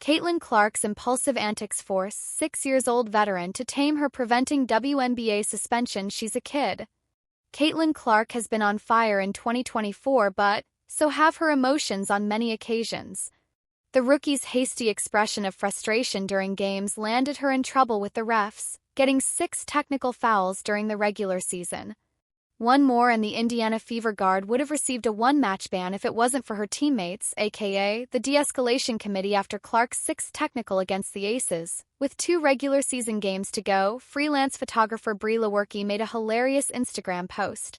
Caitlin Clark's Impulsive Antics force 6-year-old veteran to tame her, preventing WNBA suspension. She's a kid. Caitlin Clark has been on fire in 2024, but so have her emotions on many occasions. The rookie's hasty expression of frustration during games landed her in trouble with the refs, getting 6 technical fouls during the regular season. One more and the Indiana Fever guard would have received a 1-match ban if it wasn't for her teammates, aka the de-escalation committee, after Clark's 6th technical against the Aces. With 2 regular season games to go, freelance photographer Brie Lewerke made a hilarious Instagram post.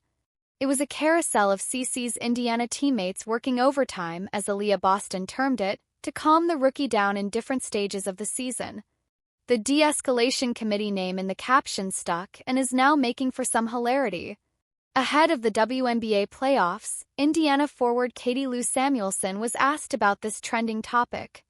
It was a carousel of CC's Indiana teammates working overtime, as Aaliyah Boston termed it, to calm the rookie down in different stages of the season. The de-escalation committee name in the caption stuck and is now making for some hilarity. Ahead of the WNBA playoffs, Indiana forward Katie Lou Samuelson was asked about this trending topic.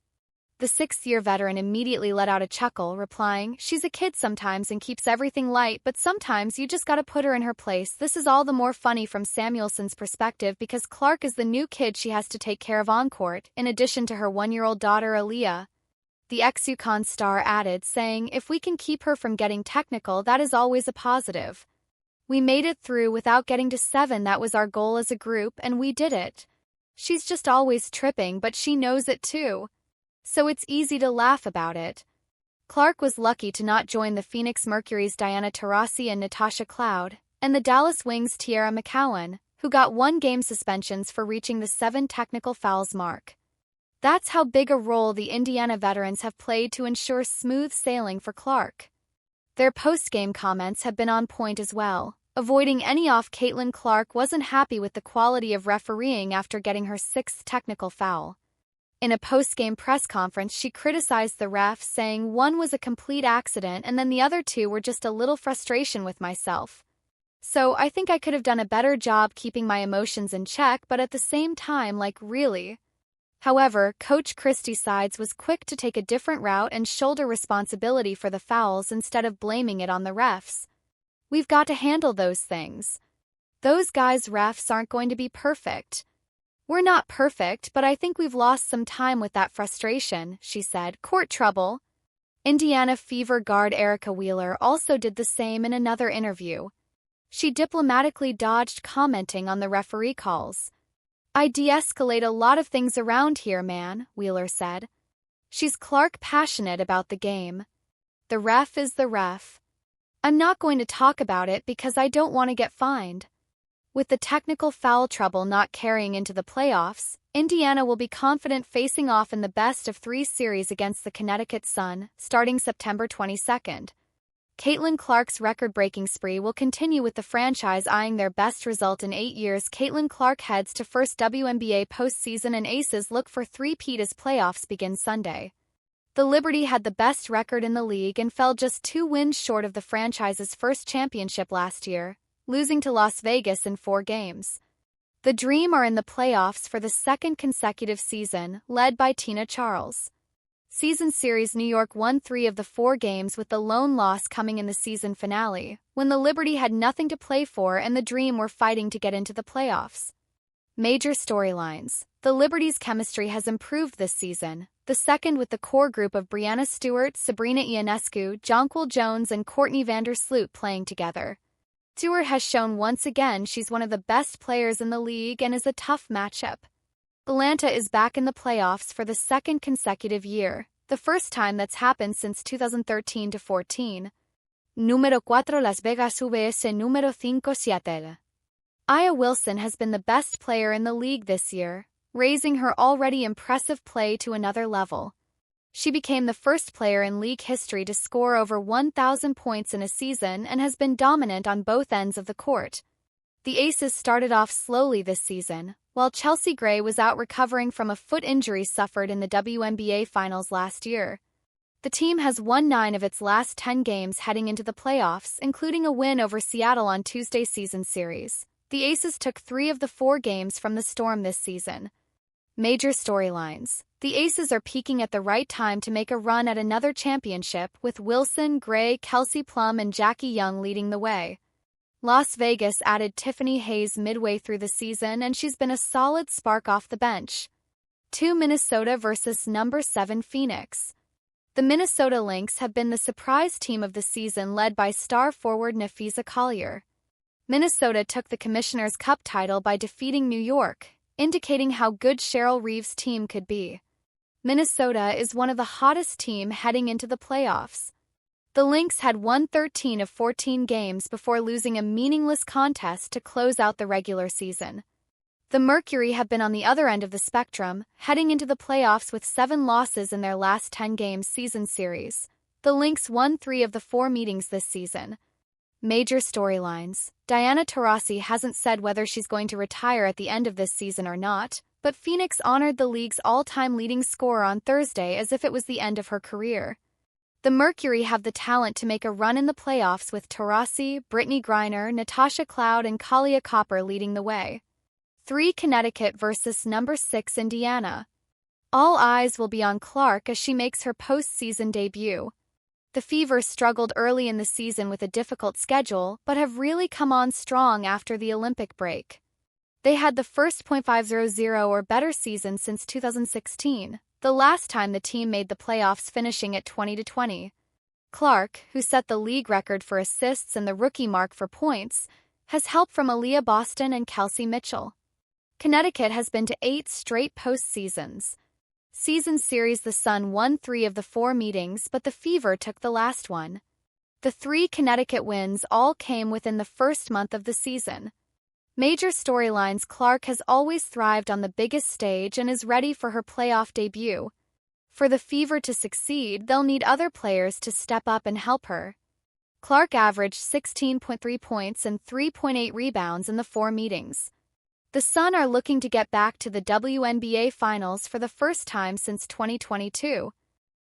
The 6th-year veteran immediately let out a chuckle, replying, "She's a kid sometimes and keeps everything light, but sometimes you just gotta put her in her place." This is all the more funny from Samuelson's perspective because Clark is the new kid she has to take care of on court, in addition to her 1-year-old daughter Aaliyah. The ex-UConn star added, saying, "If we can keep her from getting technical, that is always a positive. We made it through without getting to 7. That was our goal as a group, and we did it. She's just always tripping, but she knows it too. So it's easy to laugh about it." Clark was lucky to not join the Phoenix Mercury's Diana Taurasi and Natasha Cloud, and the Dallas Wings' Tiara McCowan, who got 1-game suspensions for reaching the 7 technical fouls mark. That's how big a role the Indiana veterans have played to ensure smooth sailing for Clark. Their post-game comments have been on point as well. Avoiding any off, Caitlin Clark wasn't happy with the quality of refereeing after getting her 6th technical foul. In a post-game press conference, she criticized the refs, saying, "One was a complete accident and then the other 2 were just a little frustration with myself. So I think I could have done a better job keeping my emotions in check, but at the same time, like, really?" However, Coach Christy Sides was quick to take a different route and shoulder responsibility for the fouls instead of blaming it on the refs. "We've got to handle those things. Those guys' refs aren't going to be perfect. We're not perfect, but I think we've lost some time with that frustration," she said. Court trouble. Indiana Fever guard Erica Wheeler also did the same in another interview. She diplomatically dodged commenting on the referee calls. "I de-escalate a lot of things around here, man," Wheeler said. She's Clark passionate about the game. "The ref is the ref. I'm not going to talk about it because I don't want to get fined." With the technical foul trouble not carrying into the playoffs, Indiana will be confident facing off in the best-of-3 series against the Connecticut Sun, starting September 22nd. Caitlin Clark's record-breaking spree will continue, with the franchise eyeing their best result in 8 years. Caitlin Clark heads to first WNBA postseason, and Aces look for three-peat as playoffs begin Sunday. The Liberty had the best record in the league and fell just 2 wins short of the franchise's first championship last year, losing to Las Vegas in 4 games. The Dream are in the playoffs for the 2nd consecutive season, led by Tina Charles. Season series New York won 3 of the 4 games, with the lone loss coming in the season finale, when the Liberty had nothing to play for and the Dream were fighting to get into the playoffs. Major storylines. The Liberty's chemistry has improved this season, the second with the core group of Brianna Stewart, Sabrina Ionescu, Jonquil Jones and Courtney Vandersloot playing together. Stewart has shown once again she's one of the best players in the league and is a tough matchup. Atlanta is back in the playoffs for the 2nd consecutive year, the first time that's happened since 2013-14. Número 4 Las Vegas vs. Número 5 Seattle. Aya Wilson has been the best player in the league this year, raising her already impressive play to another level. She became the first player in league history to score over 1,000 points in a season and has been dominant on both ends of the court. The Aces started off slowly this season, while Chelsea Gray was out recovering from a foot injury suffered in the WNBA Finals last year. The team has won 9 of its last 10 games heading into the playoffs, including a win over Seattle on Tuesday's season series. The Aces took 3 of the 4 games from the Storm this season. Major storylines. The Aces are peaking at the right time to make a run at another championship, with Wilson, Gray, Kelsey Plum and Jackie Young leading the way. Las Vegas added Tiffany Hayes midway through the season, and she's been a solid spark off the bench. 2 Minnesota versus number 7 Phoenix. The Minnesota Lynx have been the surprise team of the season, led by star forward Napheesa Collier. Minnesota took the Commissioner's Cup title by defeating New York, indicating how good Cheryl Reeves' team could be. Minnesota is one of the hottest teams heading into the playoffs. The Lynx had won 13 of 14 games before losing a meaningless contest to close out the regular season. The Mercury have been on the other end of the spectrum, heading into the playoffs with 7 losses in their last 10-game season series. The Lynx won 3 of the 4 meetings this season. Major storylines. Diana Taurasi hasn't said whether she's going to retire at the end of this season or not, but Phoenix honored the league's all-time leading scorer on Thursday as if it was the end of her career. The Mercury have the talent to make a run in the playoffs, with Taurasi, Brittany Griner, Natasha Cloud, and Kalia Copper leading the way. 3 Connecticut versus number 6 Indiana. All eyes will be on Clark as she makes her postseason debut. The Fever struggled early in the season with a difficult schedule, but have really come on strong after the Olympic break. They had the first .500 or better season since 2016, the last time the team made the playoffs, finishing at 20-20. Clark, who set the league record for assists and the rookie mark for points, has help from Aaliyah Boston and Kelsey Mitchell. Connecticut has been to 8 straight postseasons. Season series: the Sun won 3 of the 4 meetings, but the Fever took the last one. The 3 Connecticut wins all came within the first month of the season. Major storylines: Clark has always thrived on the biggest stage and is ready for her playoff debut. For the Fever to succeed, they'll need other players to step up and help her. Clark averaged 16.3 points and 3.8 rebounds in the 4 meetings. The Sun are looking to get back to the WNBA Finals for the first time since 2022.